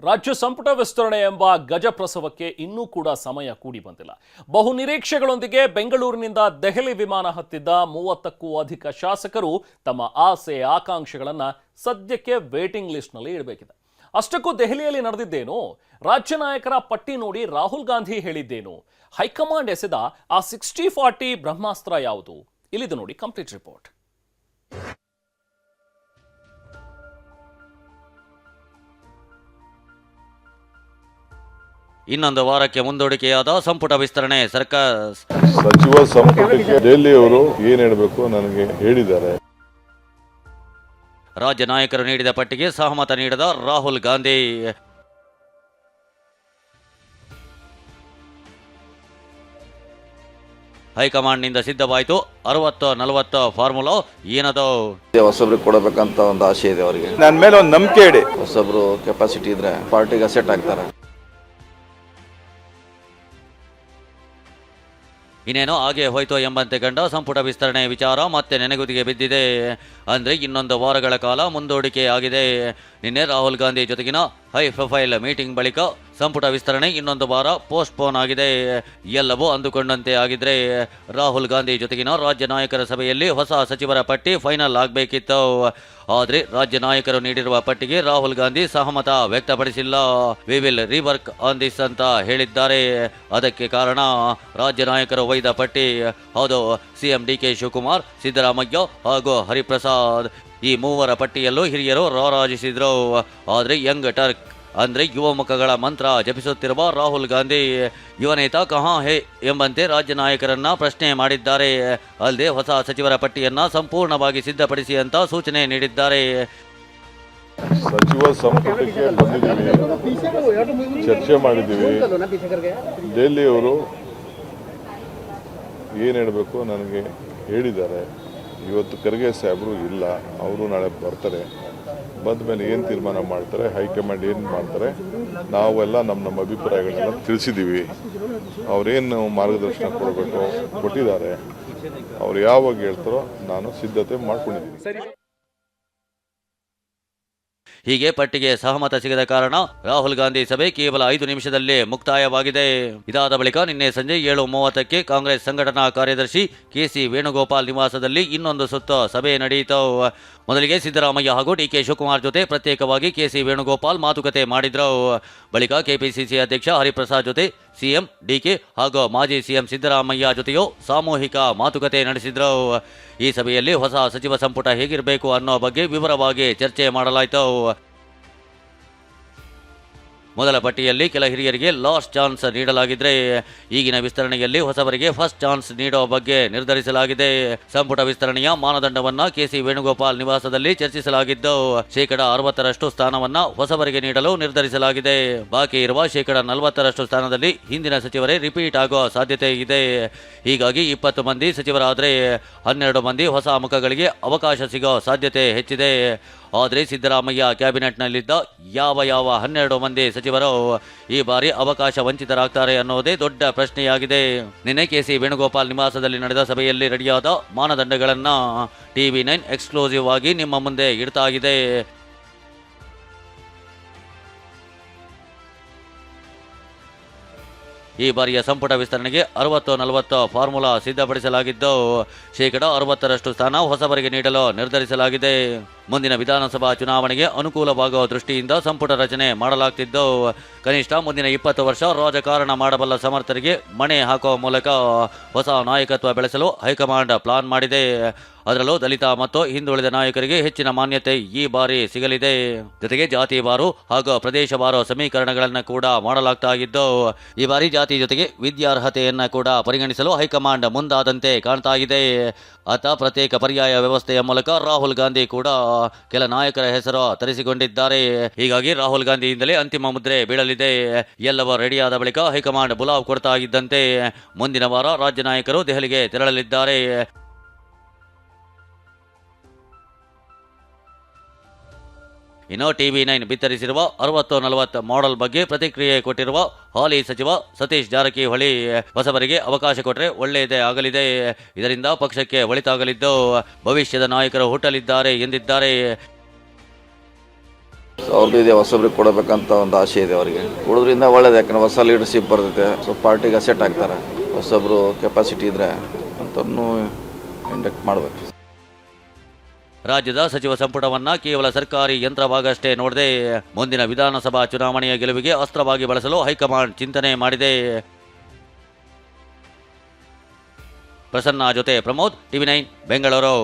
ರಾಜ್ಯ ಸಂಪುಟ ವಿಸ್ತರಣೆ ಎಂಬ ಗಜಪ್ರಸವಕ್ಕೆ ಇನ್ನೂ ಕೂಡ ಸಮಯ ಕೂಡಿ ಬಂದಿಲ್ಲ. ಬಹು ನಿರೀಕ್ಷೆಗಳೊಂದಿಗೆ ಬೆಂಗಳೂರಿನಿಂದ ದೆಹಲಿ ವಿಮಾನ ಹತ್ತಿದ್ದ 30ಕ್ಕೂ ಅಧಿಕ ಶಾಸಕರು ತಮ್ಮ ಆಸೆ ಆಕಾಂಕ್ಷೆಗಳನ್ನು ಸದ್ಯಕ್ಕೆ ವೇಟಿಂಗ್ ಲಿಸ್ಟ್ನಲ್ಲಿ ಇಡಬೇಕಿದೆ. ಅಷ್ಟಕ್ಕೂ ದೆಹಲಿಯಲ್ಲಿ ನಡೆದಿದ್ದೇನು? ರಾಜ್ಯ ನಾಯಕರ ಪಟ್ಟಿ ನೋಡಿ ರಾಹುಲ್ ಗಾಂಧಿ ಹೇಳಿದ್ದೇನು? ಹೈಕಮಾಂಡ್ ಎಸೆದ ಆ 60-40 ಬ್ರಹ್ಮಾಸ್ತ್ರ ಯಾವುದು? ಇಲ್ಲಿದು ನೋಡಿ ಕಂಪ್ಲೀಟ್ ರಿಪೋರ್ಟ್. ಇನ್ನೊಂದು ವಾರಕ್ಕೆ ಮುಂದೂಡಿಕೆಯಾದ ಸಂಪುಟ ವಿಸ್ತರಣೆ. ಸಚಿವ ಸಂಪುಟಕ್ಕೆ ದೆಹಲಿಯವರು ಏನ್ ಹೇಳಬೇಕು ನನಗೆ ಹೇಳಿದ್ದಾರೆ. ರಾಜ್ಯ ನಾಯಕರು ನೀಡಿದ ಪಟ್ಟಿಗೆ ಸಹಮತ ನೀಡಿದ ರಾಹುಲ್ ಗಾಂಧಿ. ಹೈಕಮಾಂಡ್ನಿಂದ ಸಿದ್ಧವಾಯಿತು 60-40 ಫಾರ್ಮುಲಾ. ಏನದು? ಹೊಸಬ್ರಿಗೆ ಕೊಡಬೇಕಂತ ಒಂದು ಆಸೆ ಇದೆ ಅವರಿಗೆ. ನನ್ನ ಮೇಲೆ ಒಂದು ನಂಬಿಕೆ ಇಡಿ. ಹೊಸಬ್ರು ಕೆಪಾಸಿಟಿ ಇದ್ರೆ ಪಾರ್ಟಿಗೆ ಅಸೆಟ್ ಆಗ್ತಾರೆ. ಇನ್ನೇನೋ ಹಾಗೆ ಹೋಯ್ತು ಎಂಬಂತೆ ಕಂಡ ಸಂಪುಟ ವಿಸ್ತರಣೆ ವಿಚಾರ ಮತ್ತೆ ನೆನೆಗುದಿಗೆ ಬಿದ್ದಿದೆ. ಅಂದರೆ ಇನ್ನೊಂದು ವಾರಗಳ ಕಾಲ ಮುಂದೂಡಿಕೆ ಆಗಿದೆ. ನಿನ್ನೆ ರಾಹುಲ್ ಗಾಂಧಿ ಜೊತೆಗಿನ ಹೈ ಪ್ರೊಫೈಲ್ ಮೀಟಿಂಗ್ ಬಳಿಕ ಸಂಪುಟ ವಿಸ್ತರಣೆ ಇನ್ನೊಂದು ವಾರ ಪೋಸ್ಟ್ಪೋನ್ ಆಗಿದೆ. ಎಲ್ಲವೂ ಅಂದುಕೊಂಡಂತೆ ಆಗಿದ್ರೆ ರಾಹುಲ್ ಗಾಂಧಿ ಜೊತೆಗಿನ ರಾಜ್ಯ ನಾಯಕರ ಸಭೆಯಲ್ಲಿ ಹೊಸ ಸಚಿವರ ಪಟ್ಟಿ ಫೈನಲ್ ಆಗಬೇಕಿತ್ತು. ಆದರೆ ರಾಜ್ಯ ನಾಯಕರು ನೀಡಿರುವ ಪಟ್ಟಿಗೆ ರಾಹುಲ್ ಗಾಂಧಿ ಸಹಮತ ವ್ಯಕ್ತಪಡಿಸಿಲ್ಲ. We will rework on this ಅಂತ ಹೇಳಿದ್ದಾರೆ. ಅದಕ್ಕೆ ಕಾರಣ ರಾಜ್ಯ ನಾಯಕರು ಒಯ್ದ ಪಟ್ಟಿ. ಹೌದು, CM D K Shivakumar, Siddaramaiah ಹಾಗೂ ಹರಿಪ್ರಸಾದ್ ಈ ಮೂವರ ಪಟ್ಟಿಯಲ್ಲೂ ಹಿರಿಯರು ರಾರಾಜಿಸಿದ್ರು. ಆದರೆ ಯಂಗ್ ಟರ್ಕ್ ಅಂದರೆ ಯುವ ಮುಖಗಳ ಮಂತ್ರ ಜಪಿಸುತ್ತಿರುವ ರಾಹುಲ್ ಗಾಂಧಿ ಯುವನೇತ ಕಹಾ ಹೇ ಎಂಬಂತೆ ರಾಜ್ಯ ನಾಯಕರನ್ನ ಪ್ರಶ್ನೆ ಮಾಡಿದ್ದಾರೆ. ಅಲ್ಲದೆ ಹೊಸ ಸಚಿವರ ಪಟ್ಟಿಯನ್ನ ಸಂಪೂರ್ಣವಾಗಿ ಸಿದ್ಧಪಡಿಸಿ ಅಂತ ಸೂಚನೆ ನೀಡಿದ್ದಾರೆ. ಸಚಿವ ಸಂಪುಟಕ್ಕೆ ಬಂದಿದ್ದೀವಿ, ಚರ್ಚೆ ಮಾಡಿದ್ದೀವಿ. ದೆಹಲಿಯವರು ಏನು ಹೇಳಬೇಕು ನನಗೆ ಹೇಳಿದ್ದಾರೆ. ಇವತ್ತು ಖರ್ಗೆ ಸಾಹೇಬರು ಇಲ್ಲ, ಅವರು ನಾಳೆ ಬರ್ತಾರೆ. ಬಂದ ಮೇಲೆ ಏನು ತೀರ್ಮಾನ ಮಾಡ್ತಾರೆ, ಹೈಕಮಾಂಡ್ ಏನು ಮಾಡ್ತಾರೆ, ನಾವೆಲ್ಲ ನಮ್ಮ ಅಭಿಪ್ರಾಯಗಳನ್ನೆಲ್ಲ ತಿಳಿಸಿದ್ದೀವಿ. ಅವರೇನು ಮಾರ್ಗದರ್ಶನ ಕೊಡಬೇಕು ಕೊಟ್ಟಿದ್ದಾರೆ. ಅವ್ರು ಯಾವಾಗ ಹೇಳ್ತಾರೋ ನಾನು ಸಿದ್ಧತೆ ಮಾಡ್ಕೊಂಡಿದ್ದೀನಿ. ಹೀಗೆ ಪಟ್ಟಿಗೆ ಸಹಮತ ಸಿಗದ ಕಾರಣ ರಾಹುಲ್ ಗಾಂಧಿ ಸಭೆ ಕೇವಲ 5 ನಿಮಿಷದಲ್ಲಿ ಮುಕ್ತಾಯವಾಗಿದೆ. ಇದಾದ ಬಳಿಕ ನಿನ್ನೆ ಸಂಜೆ 7:30ಕ್ಕೆ ಕಾಂಗ್ರೆಸ್ ಸಂಘಟನಾ ಕಾರ್ಯದರ್ಶಿ ಕೆಸಿ ವೇಣುಗೋಪಾಲ್ ನಿವಾಸದಲ್ಲಿ ಇನ್ನೊಂದು ಸುತ್ತು ಸಭೆ ನಡೆಯಿತು. ಮೊದಲಿಗೆ ಸಿದ್ದರಾಮಯ್ಯ ಹಾಗೂ ಡಿ ಕೆ ಶಿವಕುಮಾರ್ ಜೊತೆ ಪ್ರತ್ಯೇಕವಾಗಿ ಕೆಸಿ ವೇಣುಗೋಪಾಲ್ ಮಾತುಕತೆ ಮಾಡಿದ್ರು. ಬಳಿಕ ಕೆಪಿಸಿಸಿ ಅಧ್ಯಕ್ಷ ಹರಿಪ್ರಸಾದ್ ಜೊತೆ ಸಿಎಂ ಡಿಕೆ ಹಾಗೂ ಮಾಜಿ ಸಿಎಂ ಸಿದ್ದರಾಮಯ್ಯ ಜೊತೆಯೂ ಸಾಮೂಹಿಕ ಮಾತುಕತೆ ನಡೆಸಿದ್ರು. ಈ ಸಭೆಯಲ್ಲಿ ಹೊಸ ಸಚಿವ ಸಂಪುಟ ಹೇಗಿರಬೇಕು ಅನ್ನೋ ಬಗ್ಗೆ ವಿವರವಾಗಿ ಚರ್ಚೆ ಮಾಡಲಾಯಿತು. ಮೊದಲ ಪಟ್ಟಿಯಲ್ಲಿ ಕೆಲ ಹಿರಿಯರಿಗೆ ಲಾಸ್ಟ್ ಚಾನ್ಸ್ ನೀಡಲಾಗಿದ್ರೆ ಈಗಿನ ವಿಸ್ತರಣೆಯಲ್ಲಿ ಹೊಸಬರಿಗೆ ಫಸ್ಟ್ ಚಾನ್ಸ್ ನೀಡೋ ಬಗ್ಗೆ ನಿರ್ಧರಿಸಲಾಗಿದೆ. ಸಂಪುಟ ವಿಸ್ತರಣೆಯ ಮಾನದಂಡವನ್ನ ಕೆಸಿ ವೇಣುಗೋಪಾಲ್ ನಿವಾಸದಲ್ಲಿ ಚರ್ಚಿಸಲಾಗಿದ್ದು, 60% ಸ್ಥಾನವನ್ನ ಹೊಸಬರಿಗೆ ನೀಡಲು ನಿರ್ಧರಿಸಲಾಗಿದೆ. ಬಾಕಿ ಇರುವ 40% ಸ್ಥಾನದಲ್ಲಿ ಹಿಂದಿನ ಸಚಿವರೇ ರಿಪೀಟ್ ಆಗೋ ಸಾಧ್ಯತೆ ಇದೆ. ಹೀಗಾಗಿ 20 ಮಂದಿ ಸಚಿವರಾದರೆ 12 ಮಂದಿ ಹೊಸ ಮುಖಗಳಿಗೆ ಅವಕಾಶ ಸಿಗೋ ಸಾಧ್ಯತೆ ಹೆಚ್ಚಿದೆ. ಆದರೆ ಸಿದ್ದರಾಮಯ್ಯ ಕ್ಯಾಬಿನೆಟ್ನಲ್ಲಿದ್ದ ಯಾವ 12 ಮಂದಿ ಸಚಿವರು ಈ ಬಾರಿ ಅವಕಾಶ ವಂಚಿತರಾಗ್ತಾರೆ ಅನ್ನೋದೇ ದೊಡ್ಡ ಪ್ರಶ್ನೆಯಾಗಿದೆ. ನಿನ್ನೆ ಕೆಸಿ ವೇಣುಗೋಪಾಲ್ ನಿವಾಸದಲ್ಲಿ ನಡೆದ ಸಭೆಯಲ್ಲಿ ರೆಡಿಯಾದ ಮಾನದಂಡಗಳನ್ನ TV9 ಎಕ್ಸ್ಕ್ಲೂಸಿವ್ ಆಗಿ ನಿಮ್ಮ ಮುಂದೆ ಇಡ್ತಾ ಇದೆ. ಈ ಬಾರಿಯ ಸಂಪುಟ ವಿಸ್ತರಣೆಗೆ 60-40 ಫಾರ್ಮುಲಾ ಸಿದ್ಧಪಡಿಸಲಾಗಿದ್ದು, 60% ಸ್ಥಾನ ಹೊಸಬರಿಗೆ ನೀಡಲು ನಿರ್ಧರಿಸಲಾಗಿದೆ. ಮುಂದಿನ ವಿಧಾನಸಭಾ ಚುನಾವಣೆಗೆ ಅನುಕೂಲವಾಗುವ ದೃಷ್ಟಿಯಿಂದ ಸಂಪುಟ ರಚನೆ ಮಾಡಲಾಗ್ತಿದ್ದು, ಕನಿಷ್ಠ ಮುಂದಿನ 20 ವರ್ಷ ರಾಜಕಾರಣ ಮಾಡಬಲ್ಲ ಸಮರ್ಥರಿಗೆ ಮಣೆ ಹಾಕುವ ಮೂಲಕ ಹೊಸ ನಾಯಕತ್ವ ಬೆಳೆಸಲು ಹೈಕಮಾಂಡ್ ಪ್ಲಾನ್ ಮಾಡಿದೆ. ಅದರಲ್ಲೂ ದಲಿತ ಮತ್ತು ಹಿಂದುಳಿದ ನಾಯಕರಿಗೆ ಹೆಚ್ಚಿನ ಮಾನ್ಯತೆ ಈ ಬಾರಿ ಸಿಗಲಿದೆ. ಜೊತೆಗೆ ಜಾತಿವಾರು ಹಾಗೂ ಪ್ರದೇಶವಾರು ಸಮೀಕರಣಗಳನ್ನು ಕೂಡ ಮಾಡಲಾಗ್ತಾ ಇದ್ದು, ಈ ಬಾರಿ ಜಾತಿ ಜೊತೆಗೆ ವಿದ್ಯಾರ್ಹತೆಯನ್ನು ಕೂಡ ಪರಿಗಣಿಸಲು ಹೈಕಮಾಂಡ್ ಮುಂದಾದಂತೆ ಕಾಣ್ತಾ ಇದೆ. ಆತ ಪ್ರತ್ಯೇಕ ಪರ್ಯಾಯ ವ್ಯವಸ್ಥೆಯ ಮೂಲಕ ರಾಹುಲ್ ಗಾಂಧಿ ಕೂಡ ಕೆಲ ನಾಯಕರ ಹೆಸರು ತರಿಸಿಕೊಂಡಿದ್ದಾರೆ. ಹೀಗಾಗಿ ರಾಹುಲ್ ಗಾಂಧಿಯಿಂದಲೇ ಅಂತಿಮ ಮುದ್ರೆ ಬೀಳಲಿದೆ. ಎಲ್ಲವೂ ರೆಡಿಯಾದ ಬಳಿಕ ಹೈಕಮಾಂಡ್ ಬುಲಾವ್ ಕೊಡ್ತಾ ಇದ್ದಂತೆ ಮುಂದಿನ ವಾರ ರಾಜ್ಯ ನಾಯಕರು ದೆಹಲಿಗೆ ತೆರಳಲಿದ್ದಾರೆ. ಇನ್ನು TV9 ಬಿತ್ತರಿಸಿರುವ 60-40 ಮಾಡೆಲ್ ಬಗ್ಗೆ ಪ್ರತಿಕ್ರಿಯೆ ಕೊಟ್ಟಿರುವ ಹಾಲಿ ಸಚಿವ ಸತೀಶ್ ಜಾರಕಿಹೊಳಿ, ಹೊಸಬರಿಗೆ ಅವಕಾಶ ಕೊಟ್ಟರೆ ಒಳ್ಳೆಯದೇ ಆಗಲಿದೆ, ಇದರಿಂದ ಪಕ್ಷಕ್ಕೆ ಒಳಿತಾಗಲಿದ್ದು ಭವಿಷ್ಯದ ನಾಯಕರು ಹುಟ್ಟಲಿದ್ದಾರೆ ಎಂದಿದ್ದಾರೆ. ಅವ್ರದ್ದು ಇದೆ, ಹೊಸಬ್ರಿಗೆ ಕೊಡಬೇಕಂತ ಒಂದು ಆಸೆ ಇದೆ ಅವರಿಗೆ. ಕೊಡೋದ್ರಿಂದ ಒಳ್ಳೇದು, ಯಾಕಂದ್ರೆ ಹೊಸ ಲೀಡರ್ಶಿಪ್ ಬರ್ತೈತೆ, ಸೊ ಪಾರ್ಟಿಗೆ ಅಸೆಟ್ ಆಗ್ತಾರೆ. ಹೊಸಬ್ರು ಕೆಪಾಸಿಟಿ ಇದ್ರೆ ಅಂತನೂ ಇಂಡಕ್ಟ್ ಮಾಡಬೇಕು. ರಾಜ್ಯದ ಸಚಿವ ಸಂಪುಟವನ್ನ ಕೇವಲ ಸರ್ಕಾರಿ ಯಂತ್ರವಾಗಷ್ಟೇ ನೋಡದೆ ಮುಂದಿನ ವಿಧಾನಸಭಾ ಚುನಾವಣೆಯ ಗೆಲುವಿಗೆ ಅಸ್ತ್ರವಾಗಿ ಬಳಸಲು ಹೈಕಮಾಂಡ್ ಚಿಂತನೆ ಮಾಡಿದೆ. ಪ್ರಸನ್ನ ಜೊತೆ ಪ್ರಮೋದ್, ಟಿವಿ9 ಬೆಂಗಳೂರು.